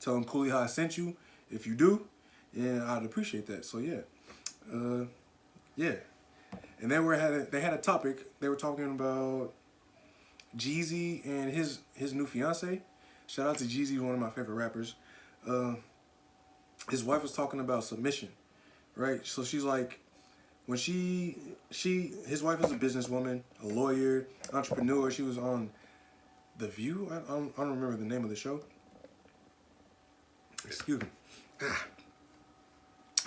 Tell them CooliHighh sent you. If you do, yeah, I'd appreciate that. So yeah, yeah. And then they had a topic. They were talking about Jeezy and his new fiance. Shout out to Jeezy, one of my favorite rappers. His wife was talking about submission, right? So she's like, when his wife is a businesswoman, a lawyer, entrepreneur. She was on The View. I don't remember the name of the show. Excuse me.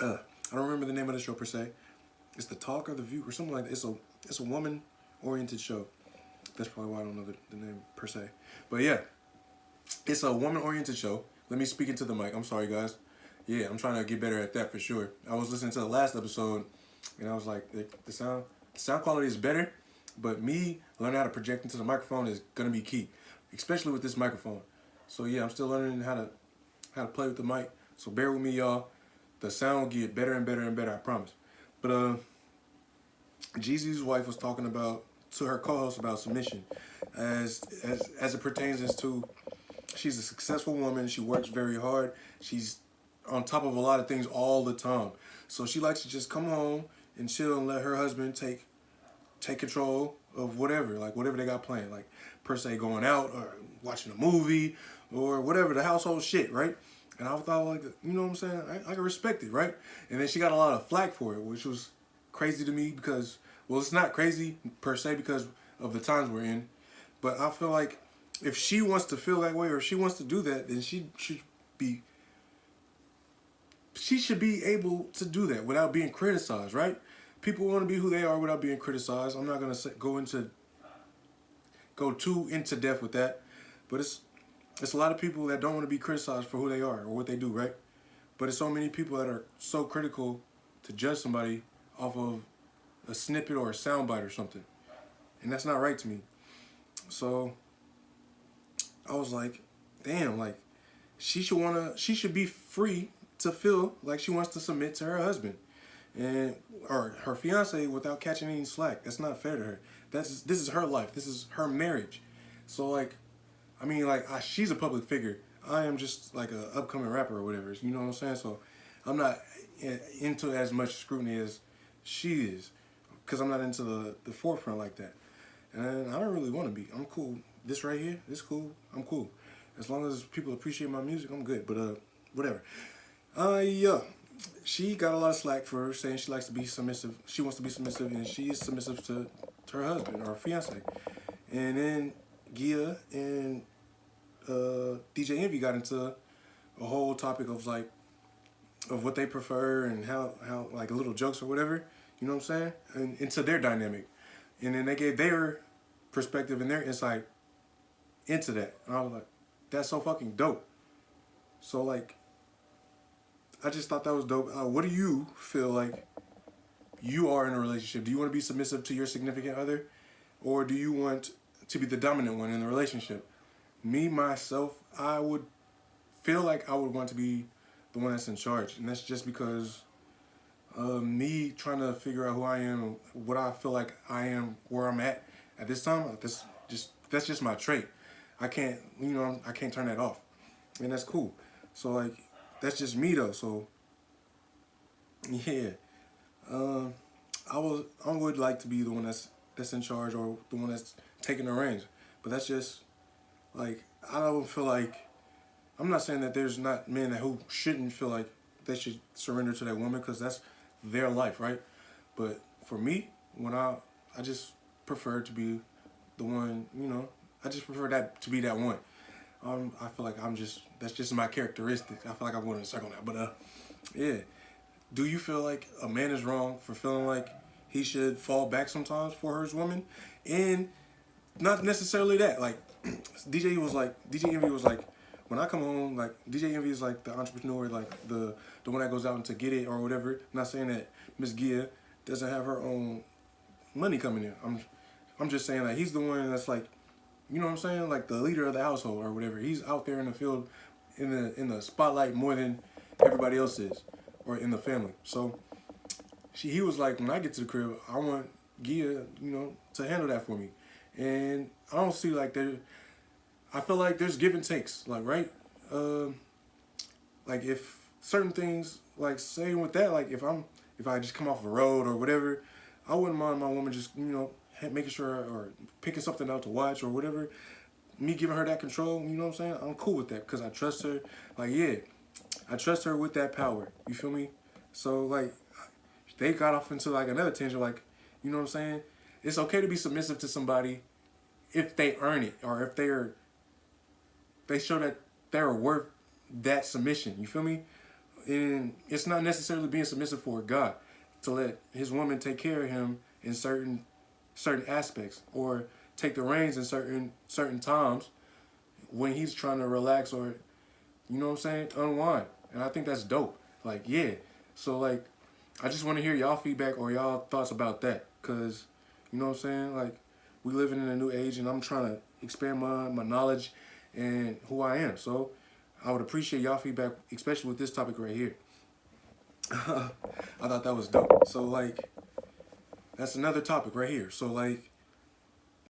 I don't remember the name of the show per se. It's The Talk or The View or something like that. It's a woman-oriented show. That's probably why I don't know the name per se. But yeah, it's a woman-oriented show. Let me speak into the mic. I'm sorry, guys. Yeah, I'm trying to get better at that for sure. I was listening to the last episode, and I was like, the sound quality is better, but me learning how to project into the microphone is gonna be key, especially with this microphone. So yeah, I'm still learning how to play with the mic. So bear with me, y'all. The sound will get better and better and better, I promise. But Jeezy's wife was talking about to her co-host about submission, as it pertains as to she's a successful woman. She works very hard. She's on top of a lot of things all the time. So she likes to just come home and chill and let her husband take control of whatever they got planned, like per se going out or watching a movie or whatever, the household shit, right? And I thought, like, you know what I'm saying? I can respect it, right? And then she got a lot of flack for it, which was crazy to me because, well, it's not crazy per se because of the times we're in, but I feel like if she wants to feel that way or if she wants to do that, then she should be able to do that without being criticized, right? People want to be who they are without being criticized. I'm not going to go too into depth with that, but it's a lot of people that don't want to be criticized for who they are or what they do, right? But it's so many people that are so critical to judge somebody off of a snippet or a soundbite or something, and that's not right to me. So I was like, damn, like she should be free to feel like she wants to submit to her husband or her fiance without catching any slack. That's not fair to her. This is her life. This is her marriage. So like, I mean, like she's a public figure. I am just like a upcoming rapper or whatever. You know what I'm saying? So I'm not into as much scrutiny as she is because I'm not into the forefront like that. And I don't really want to be. I'm cool. This right here, this cool. I'm cool. As long as people appreciate my music, I'm good. But whatever. Yeah. She got a lot of slack for saying she likes to be submissive. She wants to be submissive, and she is submissive to her husband or her fiance. And then Gia and DJ Envy got into a whole topic of like of what they prefer and how like little jokes or whatever. You know what I'm saying? And into their dynamic. And then they gave their perspective and their insight into that. And I was like, that's so fucking dope. So like, I just thought that was dope. What do you feel like you are in a relationship? Do you want to be submissive to your significant other? Or do you want to be the dominant one in the relationship? Me, myself, I would feel like I would want to be the one that's in charge. And that's just because me trying to figure out who I am and what I feel like I am, where I'm at this time. That's just my trait. I can't turn that off. And that's cool. So like, that's just me though. So yeah, I would like to be the one that's in charge or the one that's taking the reins. But that's just like, I don't feel like, I'm not saying that there's not men who shouldn't feel like they should surrender to that woman because that's their life, right? But for me, when I just prefer to be the one, I just prefer that to be that one. I feel like that's just my characteristics. I feel like I'm going in a circle now. But yeah. Do you feel like a man is wrong for feeling like he should fall back sometimes for his woman? And not necessarily that. Like DJ Envy was like, when I come home, like DJ Envy is like the entrepreneur, like the one that goes out to get it or whatever. I'm not saying that Miss Gia doesn't have her own money coming in. I'm just saying that he's the one that's like, you know what I'm saying? Like the leader of the household or whatever. He's out there in the field, in the spotlight more than everybody else is, or in the family. So he was like, when I get to the crib, I want Gia, to handle that for me. And I don't see like I feel like there's give and takes, like, right? like if certain things, like saying with that, like if I just come off the road or whatever, I wouldn't mind my woman just, you know, making sure or picking something out to watch or whatever. Me giving her that control, you know what I'm saying? I'm cool with that because I trust her. Like, yeah, I trust her with that power. You feel me? So, like, they got off into, like, another tangent. Like, you know what I'm saying? It's okay to be submissive to somebody if they earn it or if they show that they're worth that submission. You feel me? And it's not necessarily being submissive for God to let his woman take care of him in certain aspects or take the reins in certain times when he's trying to relax or, you know what I'm saying, unwind. And I think that's dope. Like, yeah. So, like, I just want to hear y'all feedback or y'all thoughts about that. Because, you know what I'm saying? Like, we living in a new age and I'm trying to expand my knowledge and who I am. So, I would appreciate y'all feedback, especially with this topic right here. I thought that was dope. So, like, that's another topic right here. So, like,